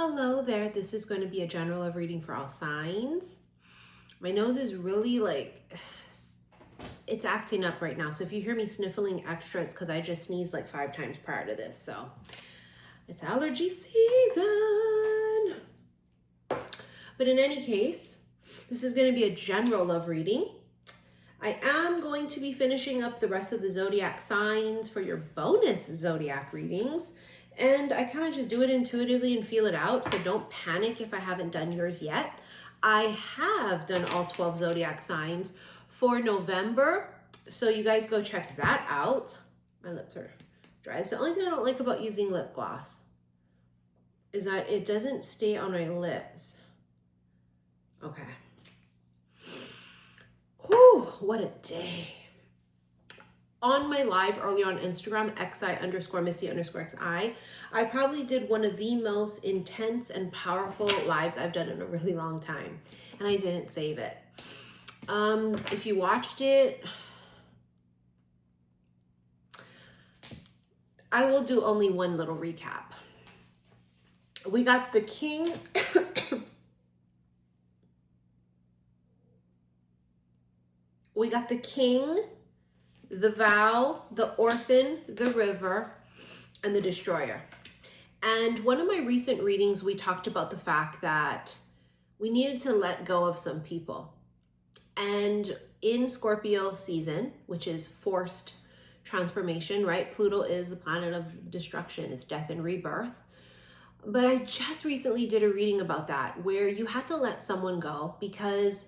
Hello there, this is going to be a general of reading for all signs. My nose is really it's acting up right now. So if you hear me sniffling extra, it's because I just sneezed like 5 times prior to this. So it's allergy season. But in any case, this is going to be a general love reading. I am going to be finishing up the rest of the zodiac signs for your bonus zodiac readings. And I kind of just do it intuitively and feel it out. So don't panic if I haven't done yours yet. I have done all 12 zodiac signs for November. So you guys go check that out. My lips are dry. It's the only thing I don't like about using lip gloss is that it doesn't stay on my lips. Okay. Whew, what a day. On my live earlier on Instagram, xi_missy_xi, I probably did one of the most intense and powerful lives I've done in a really long time. And I didn't save it. If you watched it, I will do only one little recap. We got the king. We got the king, the vow, the orphan, the river, and the destroyer. And one of my recent readings, we talked about the fact that we needed to let go of some people. And in Scorpio season, which is forced transformation, right? Pluto is the planet of destruction, it's death and rebirth. But I just recently did a reading about that, where you had to let someone go because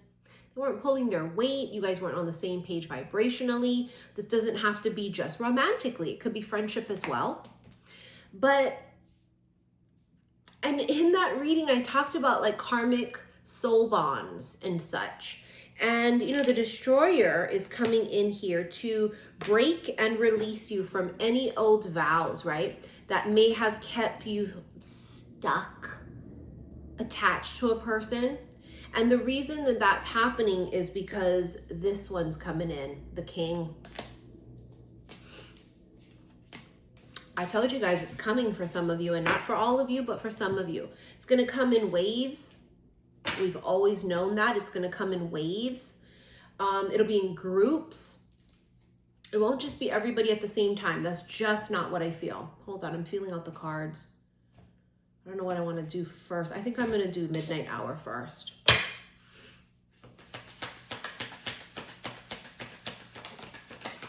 they weren't pulling their weight. You guys weren't on the same page vibrationally. This doesn't have to be just romantically. It could be friendship as well. And in that reading, I talked about like karmic soul bonds and such. And, you know, the destroyer is coming in here to break and release you from any old vows, right? That may have kept you stuck, attached to a person. And the reason that that's happening is because this one's coming in, the king. I told you guys it's coming for some of you, and not for all of you, but for some of you. It's going to come in waves. We've always known that. It's going to come in waves. It'll be in groups. It won't just be everybody at the same time. That's just not what I feel. Hold on, I'm feeling out the cards. I don't know what I want to do first. I think I'm going to do midnight hour first.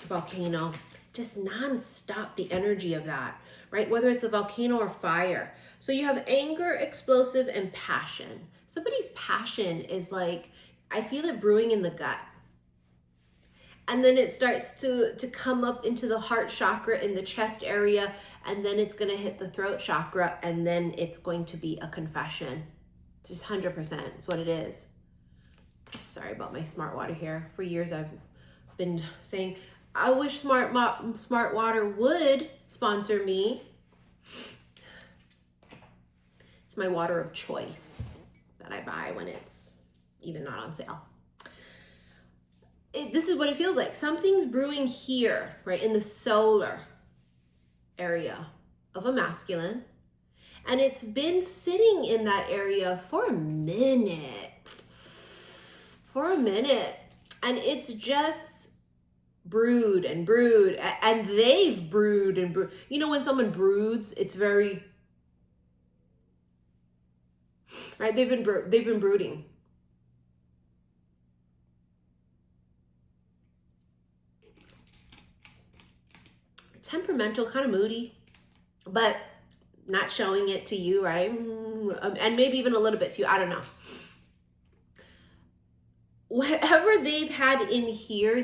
Volcano, just non-stop the energy of that, right? Whether it's a volcano or fire. So you have anger, explosive, and passion. Somebody's passion is like, I feel it brewing in the gut. And then it starts to come up into the heart chakra in the chest area, and then it's going to hit the throat chakra, and then it's going to be a confession. It's just 100%. It's what it is. Sorry about my smart water here. For years I've been saying, I wish Smart Water would sponsor me. It's my water of choice that I buy when it's even not on sale. This is what it feels like. Something's brewing here, right, in the solar area of a masculine. And it's been sitting in that area for a minute. And it's just brewed and brewed, and they've brewed and brewed. You know, when someone broods, it's very, right? They've been brooding. Temperamental, kind of moody, but not showing it to you, right? And maybe even a little bit to you. I don't know. Whatever they've had in here,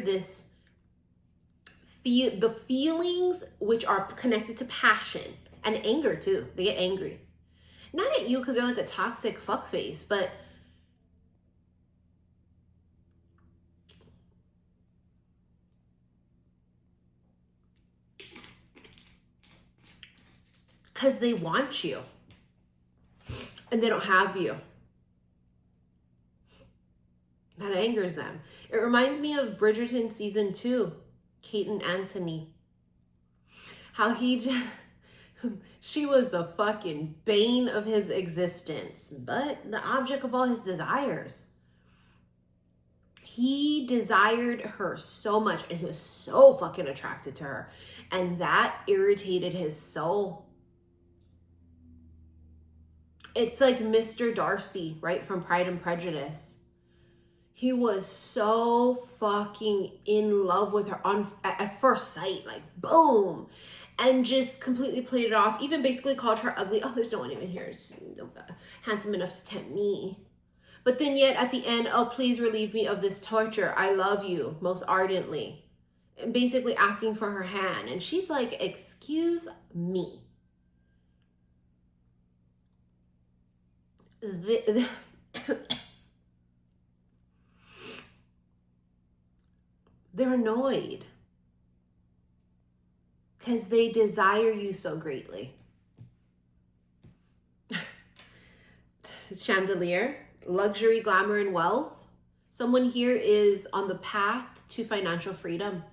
the feelings which are connected to passion and anger too. They get angry. Not at you because they're like a toxic fuckface, but because they want you and they don't have you. That angers them. It reminds me of Bridgerton season 2. Kate and Anthony, how he just, She was the fucking bane of his existence, but the object of all his desires. He desired her so much, and he was so fucking attracted to her. And that irritated his soul. It's like Mr. Darcy, right, from Pride and Prejudice. He was so fucking in love with her at first sight, like boom, and just completely played it off. Even basically called her ugly. Oh, there's no one even here who's handsome enough to tempt me. But then yet at the end, oh, please relieve me of this torture. I love you most ardently. And basically asking for her hand. And she's like, excuse me. They're annoyed because they desire you so greatly. Chandelier, luxury, glamour, and wealth. Someone here is on the path to financial freedom.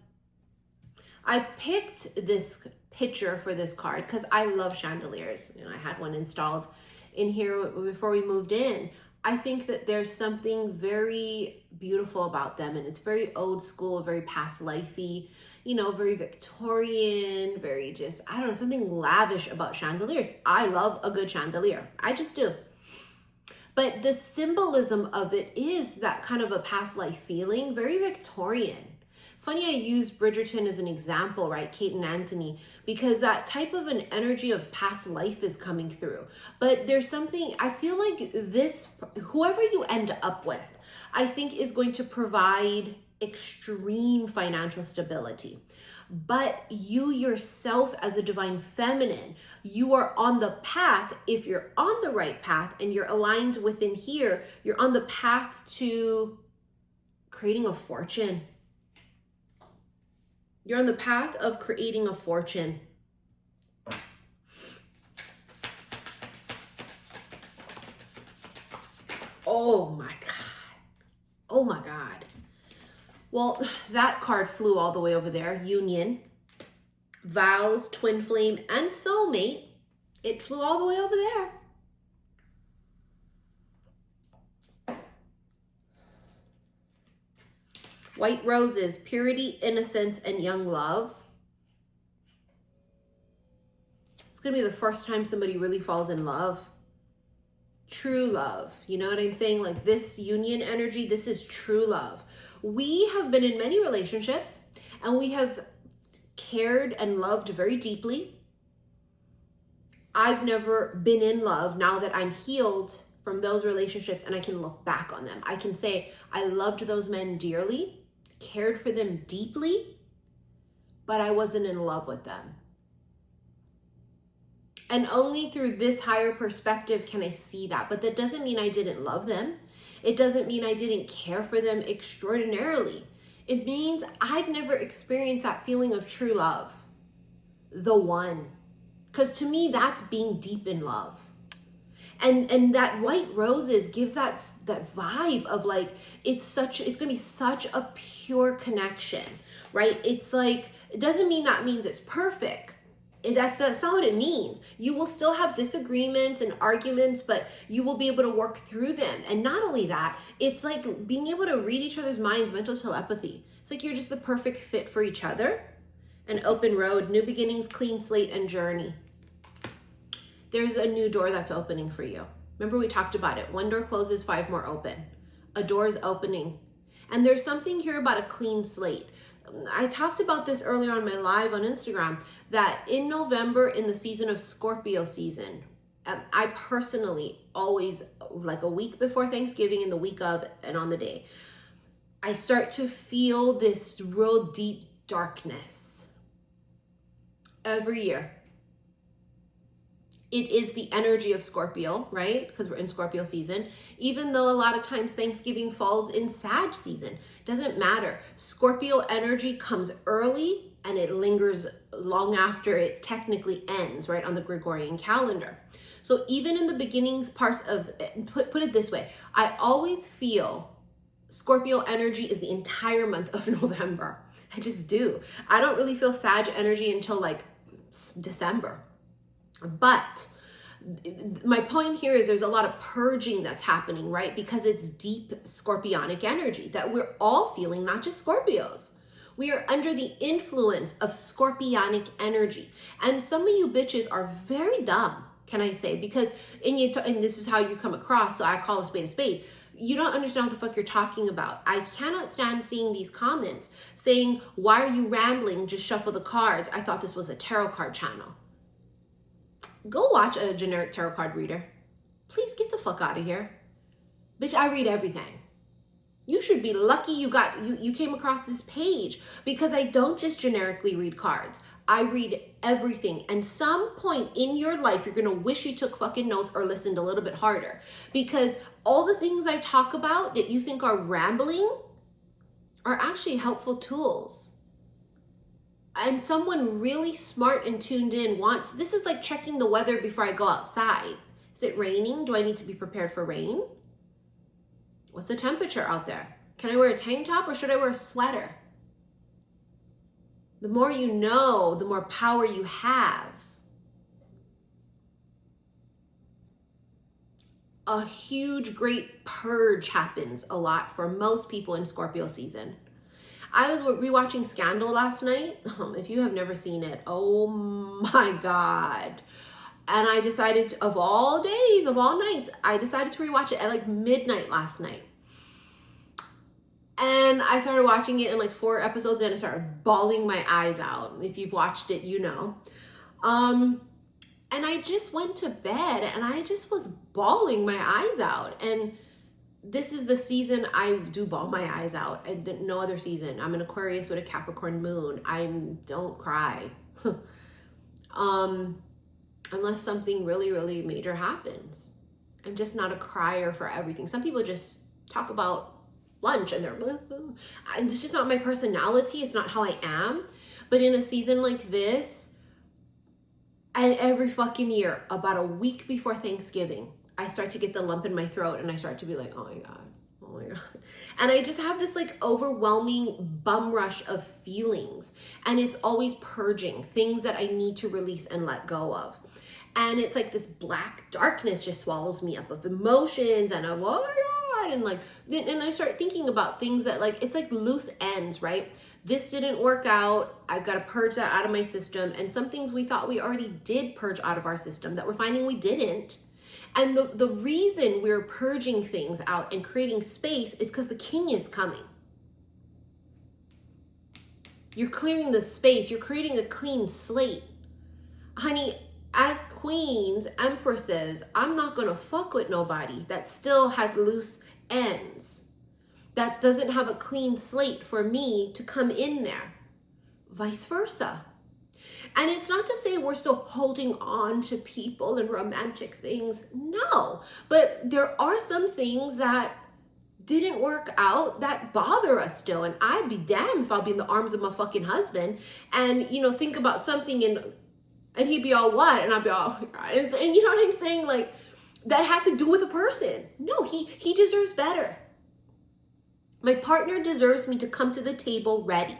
I picked this picture for this card because I love chandeliers. You know, I had one installed in here before we moved in. I think that there's something very beautiful about them, and it's very old school, very past lifey, you know, very Victorian, very just, I don't know, something lavish about chandeliers. I love a good chandelier. I just do. But the symbolism of it is that kind of a past life feeling, very Victorian. Funny I used Bridgerton as an example, right? Kate and Anthony, because that type of an energy of past life is coming through. But there's something, I feel like this, whoever you end up with, I think is going to provide extreme financial stability. But you yourself as a divine feminine, you are on the path. If you're on the right path and you're aligned within here, you're on the path to creating a fortune. You're on the path of creating a fortune. Oh my God. Oh my God. Well, that card flew all the way over there. Union, vows, twin flame, and soulmate. It flew all the way over there. White roses, purity, innocence, and young love. It's going to be the first time somebody really falls in love. True love. You know what I'm saying? Like this union energy, this is true love. We have been in many relationships and we have cared and loved very deeply. I've never been in love. Now that I'm healed from those relationships and I can look back on them, I can say I loved those men dearly, cared for them deeply, but I wasn't in love with them. And only through this higher perspective can I see that. But that doesn't mean I didn't love them. It doesn't mean I didn't care for them extraordinarily. It means I've never experienced that feeling of true love. The one. Because to me, that's being deep in love. And that white roses gives that vibe of like, it's going to be such a pure connection, right? It's like, it doesn't mean that means it's perfect. That's not what it means. You will still have disagreements and arguments, but you will be able to work through them. And not only that, it's like being able to read each other's minds, mental telepathy. It's like you're just the perfect fit for each other. An open road, new beginnings, clean slate, and journey. There's a new door that's opening for you. Remember we talked about it. One door closes, 5 more open. A door is opening. And there's something here about a clean slate. I talked about this earlier on my live on Instagram, that in November, in the season of Scorpio season, I personally always, like a week before Thanksgiving and the week of and on the day, I start to feel this real deep darkness every year. It is the energy of Scorpio, right? Because we're in Scorpio season. Even though a lot of times Thanksgiving falls in Sag season, doesn't matter. Scorpio energy comes early and it lingers long after it technically ends, right, on the Gregorian calendar. So even in the beginnings parts of, put it this way, I always feel Scorpio energy is the entire month of November. I just do. I don't really feel Sag energy until like December. But my point here is there's a lot of purging that's happening, right? Because it's deep scorpionic energy that we're all feeling, not just Scorpios. We are under the influence of scorpionic energy. And some of you bitches are very dumb, can I say? Because, and this is how you come across, so I call a spade a spade. You don't understand what the fuck you're talking about. I cannot stand seeing these comments saying, why are you rambling? Just shuffle the cards. I thought this was a tarot card channel. Go watch a generic tarot card reader. Please get the fuck out of here. Bitch, I read everything. You should be lucky you came across this page, because I don't just generically read cards. I read everything. And some point in your life, you're gonna wish you took fucking notes or listened a little bit harder, because all the things I talk about that you think are rambling are actually helpful tools. And someone really smart and tuned in wants, this is like checking the weather before I go outside. Is it raining? Do I need to be prepared for rain? What's the temperature out there? Can I wear a tank top or should I wear a sweater? The more you know, the more power you have. A huge, great purge happens a lot for most people in Scorpio season. I was rewatching Scandal last night. If you have never seen it, oh my God. And I decided, of all days, of all nights, I decided to rewatch it at like midnight last night. And I started watching it in like 4 episodes and I started bawling my eyes out. If you've watched it, you know. And I just went to bed and I just was bawling my eyes out. And this is the season I do bawl my eyes out. No other season. I'm an Aquarius with a Capricorn moon. I don't cry. Unless something really, really major happens. I'm just not a crier for everything. Some people just talk about lunch and they're, it's just not my personality. It's not how I am. But in a season like this, and every fucking year, about a week before Thanksgiving, I start to get the lump in my throat and I start to be like, oh my God, oh my God. And I just have this like overwhelming bum rush of feelings. And it's always purging things that I need to release and let go of. And it's like this black darkness just swallows me up of emotions and I'm, oh my God. And like, and I start thinking about things that like, it's like loose ends, right? This didn't work out. I've got to purge that out of my system. And some things we thought we already did purge out of our system that we're finding we didn't. And the reason we're purging things out and creating space is because the king is coming. You're clearing the space. You're creating a clean slate. Honey, as queens, empresses, I'm not going to fuck with nobody that still has loose ends. That doesn't have a clean slate for me to come in there. Vice versa. And it's not to say we're still holding on to people and romantic things. No, but there are some things that didn't work out that bother us still. And I'd be damned if I'll be in the arms of my fucking husband and, you know, think about something and he'd be all what? And I'd be all, oh my God. And you know what I'm saying? Like, that has to do with a person. No, he deserves better. My partner deserves me to come to the table ready.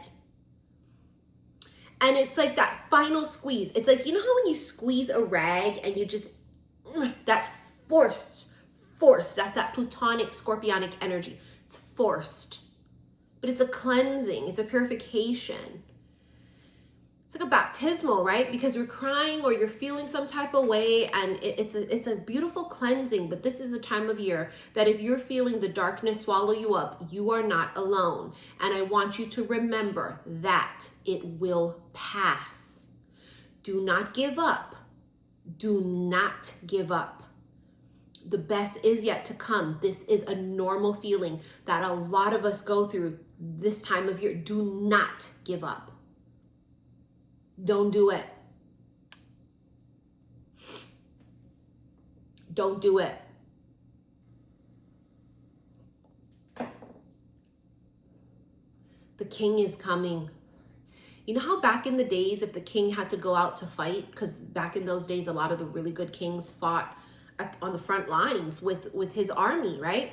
And it's like that final squeeze. It's like, you know how when you squeeze a rag and you just, that's forced. That's that plutonic, scorpionic energy. It's forced. But it's a cleansing. It's a purification. It's like a baptismal, right? Because you're crying or you're feeling some type of way and it's a beautiful cleansing. But this is the time of year that if you're feeling the darkness swallow you up, you are not alone. And I want you to remember that it will pass. Do not give up. Do not give up. The best is yet to come. This is a normal feeling that a lot of us go through this time of year. Do not give up. Don't do it. Don't do it. The king is coming. You know how back in the days, if the king had to go out to fight, because back in those days, a lot of the really good kings fought on the front lines with his army, right?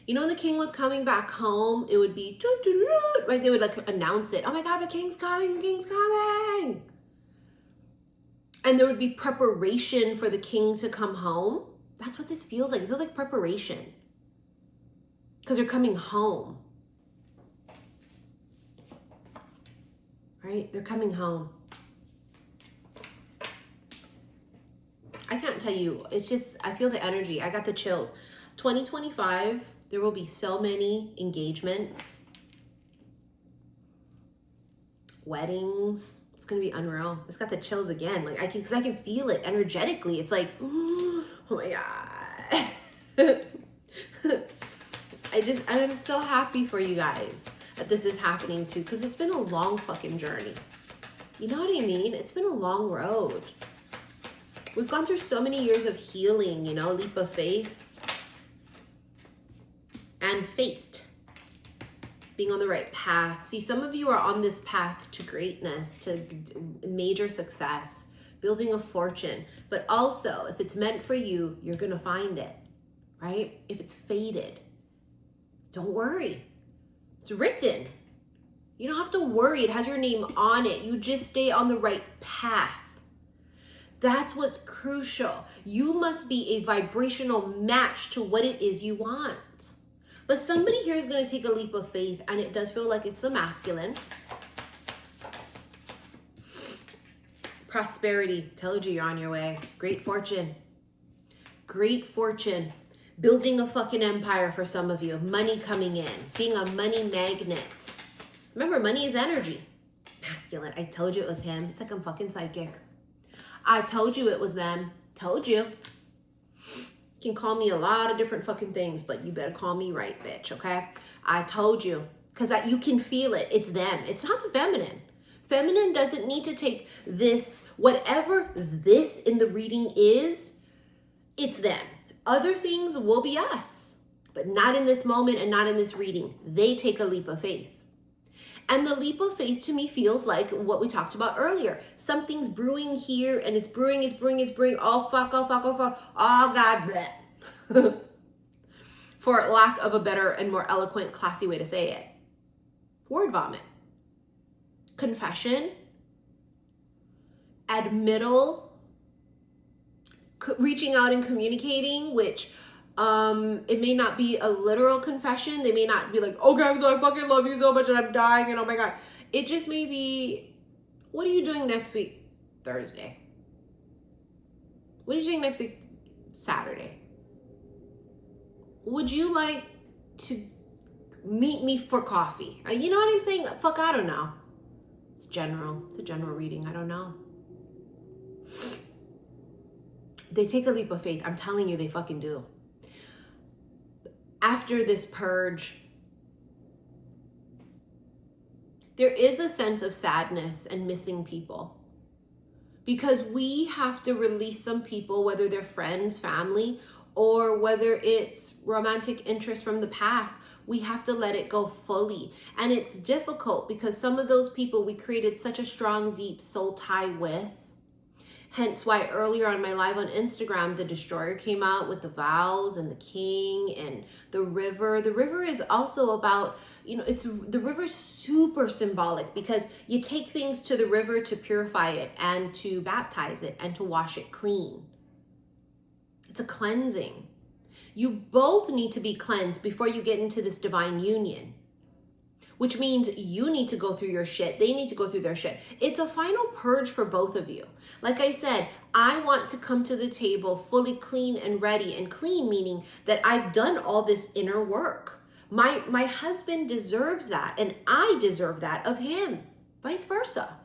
You know, when the king was coming back home, it would be, right? They would like announce it. Oh my God, the king's coming, the king's coming. And there would be preparation for the king to come home. That's what this feels like. It feels like preparation. Because they're coming home. Right? They're coming home. I can't tell you. It's just, I feel the energy. I got the chills. 2025, there will be so many engagements. Weddings. It's going to be unreal. It's got the chills again. Like, because I can feel it energetically. It's like, oh my God. I'm so happy for you guys that this is happening too, because it's been a long fucking journey. You know what I mean? It's been a long road. We've gone through so many years of healing, you know, leap of faith and fate. Being on the right path. See, some of you are on this path to greatness, to major success, building a fortune. But also, if it's meant for you, you're going to find it, right? If it's fated, don't worry. It's written. You don't have to worry. It has your name on it. You just stay on the right path. That's what's crucial. You must be a vibrational match to what it is you want. But somebody here is going to take a leap of faith, and it does feel like it's the masculine. Prosperity. Told you you're on your way. Great fortune. Great fortune. Building a fucking empire for some of you. Money coming in. Being a money magnet. Remember, money is energy. Masculine. I told you it was him. It's like I'm fucking psychic. I told you it was them. Told you. You can call me a lot of different fucking things, but you better call me right, bitch, okay? I told you. Because you can feel it. It's them. It's not the feminine. Feminine doesn't need to take this, whatever this in the reading is, it's them. Other things will be us, but not in this moment and not in this reading. They take a leap of faith. And the leap of faith to me feels like what we talked about earlier. Something's brewing here and it's brewing. Oh, fuck. Oh, God. Bleh. For lack of a better and more eloquent, classy way to say it. Word vomit. Confession. Admittal. Reaching out and communicating, which it may not be a literal confession. They may not be like, okay, so I fucking love you so much and I'm dying and oh my God. It just may be, what are you doing next week? Thursday. What are you doing next week? Saturday. Would you like to meet me for coffee? You know what I'm saying? Fuck, I don't know. It's general. It's a general reading. I don't know. They take a leap of faith. I'm telling you, they fucking do. After this purge, there is a sense of sadness and missing people. Because we have to release some people, whether they're friends, family, or whether it's romantic interest from the past. We have to let it go fully. And it's difficult because some of those people we created such a strong, deep soul tie with. Hence why earlier on my live on Instagram, the Destroyer came out with the vows and the king and the river. The river is also about, you know, the river is super symbolic because you take things to the river to purify it and to baptize it and to wash it clean. It's a cleansing. You both need to be cleansed before you get into this divine union. Which means you need to go through your shit. They need to go through their shit. It's a final purge for both of you. Like I said, I want to come to the table fully clean and ready. And clean meaning that I've done all this inner work. My husband deserves that. And I deserve that of him. Vice versa.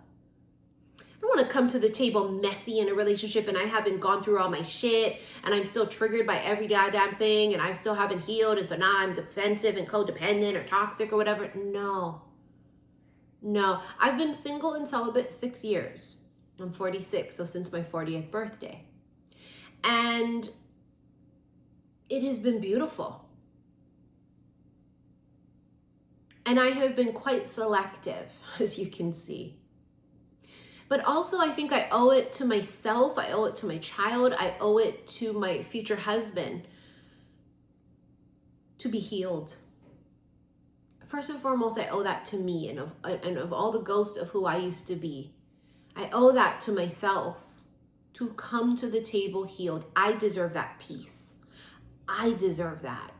I don't want to come to the table messy in a relationship and I haven't gone through all my shit and I'm still triggered by every goddamn thing and I still haven't healed and so now I'm defensive and codependent or toxic or whatever. No. I've been single and celibate 6 years. I'm 46, so since my 40th birthday. And it has been beautiful. And I have been quite selective, as you can see. But also, I think I owe it to myself, I owe it to my child, I owe it to my future husband to be healed. First and foremost, I owe that to me and of all the ghosts of who I used to be. I owe that to myself. to come to the table healed. I deserve that peace. I deserve that.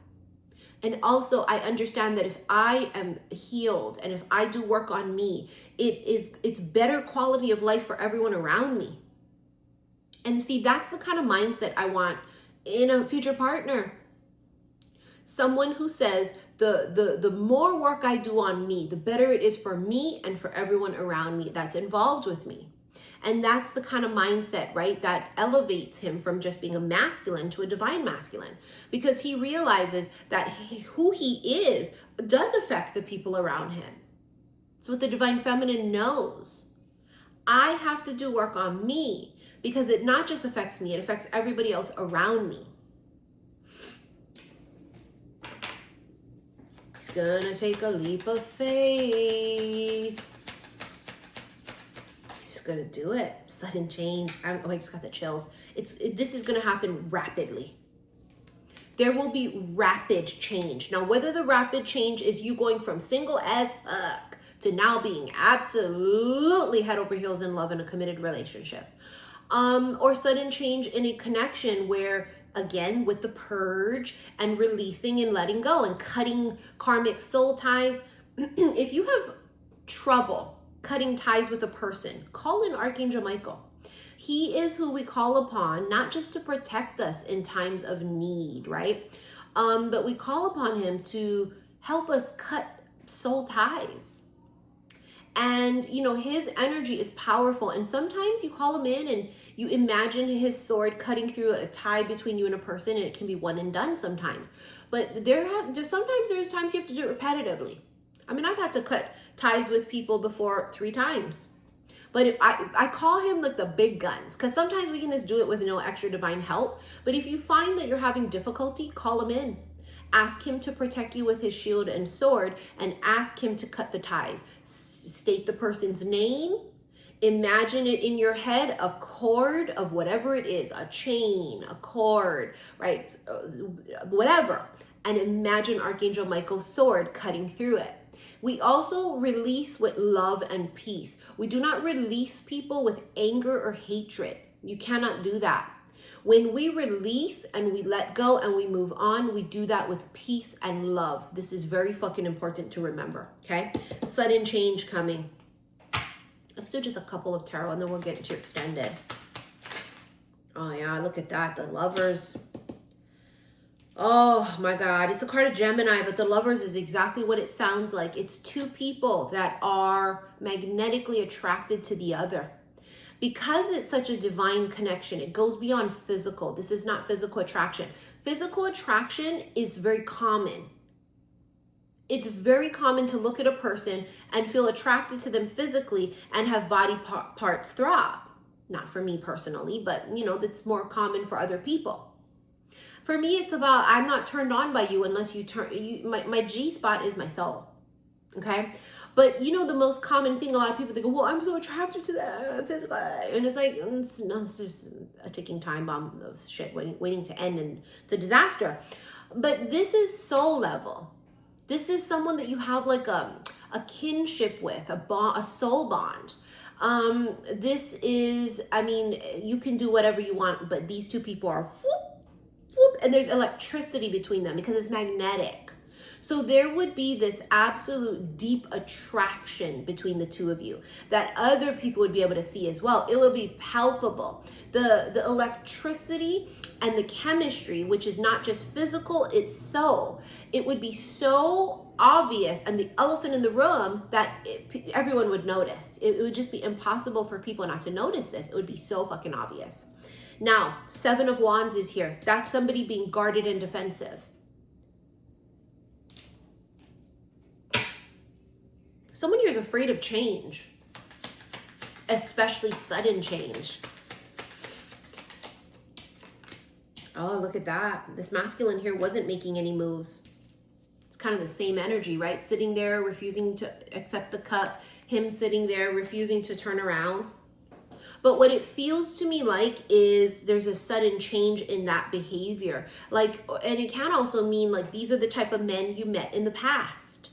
And also I understand that if I am healed and if I do work on me, it's better quality of life for everyone around me. And see, that's the kind of mindset I want in a future partner. Someone who says the more work I do on me, the better it is for me and for everyone around me that's involved with me. And that's the kind of mindset, right, that elevates him from just being a masculine to a divine masculine, because he realizes that who he is does affect the people around him. It's what the divine feminine knows. I have to do work on me because it not just affects me, it affects everybody else around me. He's gonna take a leap of faith. Gonna do it. Sudden change. I just got the chills. This is gonna happen rapidly. There will be rapid change. Now, whether the rapid change is you going from single as fuck to now being absolutely head over heels in love in a committed relationship, or sudden change in a connection where, again, with the purge and releasing and letting go and cutting karmic soul ties. If you have trouble cutting ties with a person, call in Archangel Michael. He is who we call upon, not just to protect us in times of need, right? But we call upon him to help us cut soul ties. And, you know, his energy is powerful. And sometimes you call him in and you imagine his sword cutting through a tie between you and a person, and it can be one and done sometimes. But sometimes there's times you have to do it repetitively. I mean, I've had to cut ties with people before 3 times. But if I call him like the big guns, because sometimes we can just do it with no extra divine help. But if you find that you're having difficulty, call him in. Ask him to protect you with his shield and sword, and ask him to cut the ties. State the person's name. Imagine it in your head, a cord of whatever it is, a chain, a cord, right? Whatever. And imagine Archangel Michael's sword cutting through it. We also release with love and peace. We do not release people with anger or hatred. You cannot do that. When we release and we let go and we move on, we do that with peace and love. This is very fucking important to remember, okay? Sudden change coming. Let's do just a couple of tarot and then we'll get into extended. Oh yeah, look at that, the Lovers. Oh my God, it's a card of Gemini, but the Lovers is exactly what it sounds like. It's 2 people that are magnetically attracted to the other. Because it's such a divine connection, it goes beyond physical. This is not physical attraction. Physical attraction is very common. It's very common to look at a person and feel attracted to them physically and have body parts throb. Not for me personally, but you know, that's more common for other people. For me, it's about, I'm not turned on by you unless you my G spot is my soul, okay? But you know, the most common thing, a lot of people, they go, well, I'm so attracted to that physical. And it's like, it's just a ticking time bomb of shit waiting to end, and it's a disaster. But this is soul level. This is someone that you have like a kinship with, a soul bond. This is, I mean, you can do whatever you want, but these 2 people are whoop, whoop, and there's electricity between them because it's magnetic. So there would be this absolute deep attraction between the 2 of you that other people would be able to see as well. It would be palpable. The electricity and the chemistry, which is not just physical, it's soul. It would be so obvious, and the elephant in the room, that everyone would notice. It would just be impossible for people not to notice this. It would be so fucking obvious. Now, 7 of Wands is here. That's somebody being guarded and defensive. Someone here is afraid of change, especially sudden change. Oh, look at that. This masculine here wasn't making any moves. It's kind of the same energy, right? Sitting there, refusing to accept the cup. Him sitting there, refusing to turn around. But what it feels to me like is there's a sudden change in that behavior. Like, and it can also mean like these are the type of men you met in the past.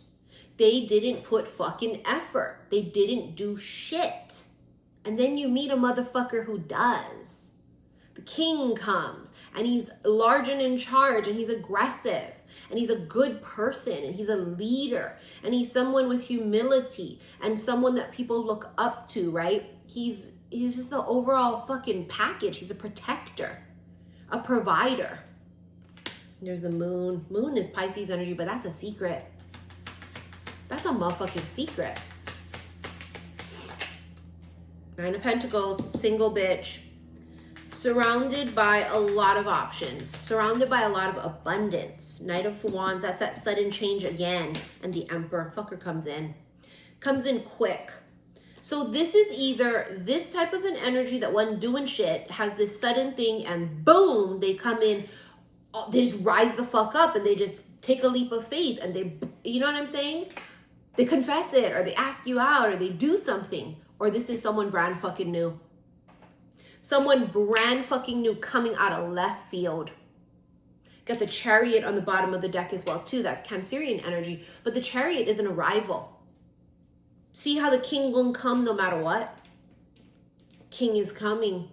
They didn't put fucking effort. They didn't do shit. And then you meet a motherfucker who does. king comes, and he's large and in charge, and he's aggressive, and he's a good person, and he's a leader, and he's someone with humility, and someone that people look up to, right? He's just the overall fucking package. He's a protector, a provider. There's the moon. Moon is Pisces energy, but that's a secret. That's a motherfucking secret. Nine of Pentacles, single bitch. Surrounded by a lot of options. Surrounded by a lot of abundance. Knight of Wands, that's that sudden change again. And the Emperor, fucker comes in. Comes in quick. So this is either this type of an energy that when doing shit has this sudden thing and boom, they come in, they just rise the fuck up and they just take a leap of faith and they, you know what I'm saying? They confess it, or they ask you out, or they do something. Or this is someone brand fucking new. Someone brand fucking new coming out of left field. Got the Chariot on the bottom of the deck as well too. That's Cancerian energy. But the Chariot is an arrival. See how the king won't come no matter what? King is coming.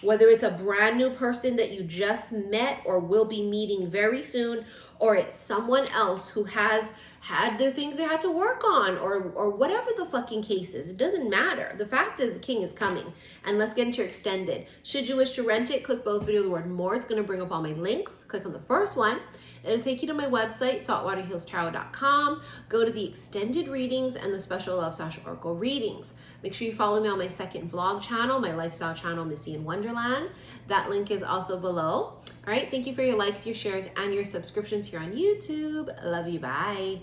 Whether it's a brand new person that you just met or will be meeting very soon, or it's someone else who has had their things they had to work on, or whatever the fucking case is. It doesn't matter. The fact is the king is coming. And let's get into your extended. Should you wish to rent it, click below this video, the word more. It's going to bring up all my links. Click on the first one. It'll take you to my website, saltwaterhealstarot.com. Go to the extended readings and the special love / oracle readings. Make sure you follow me on my second vlog channel, my lifestyle channel, Missy in Wonderland. That link is also below. All right, thank you for your likes, your shares, and your subscriptions here on YouTube. I love you. Bye.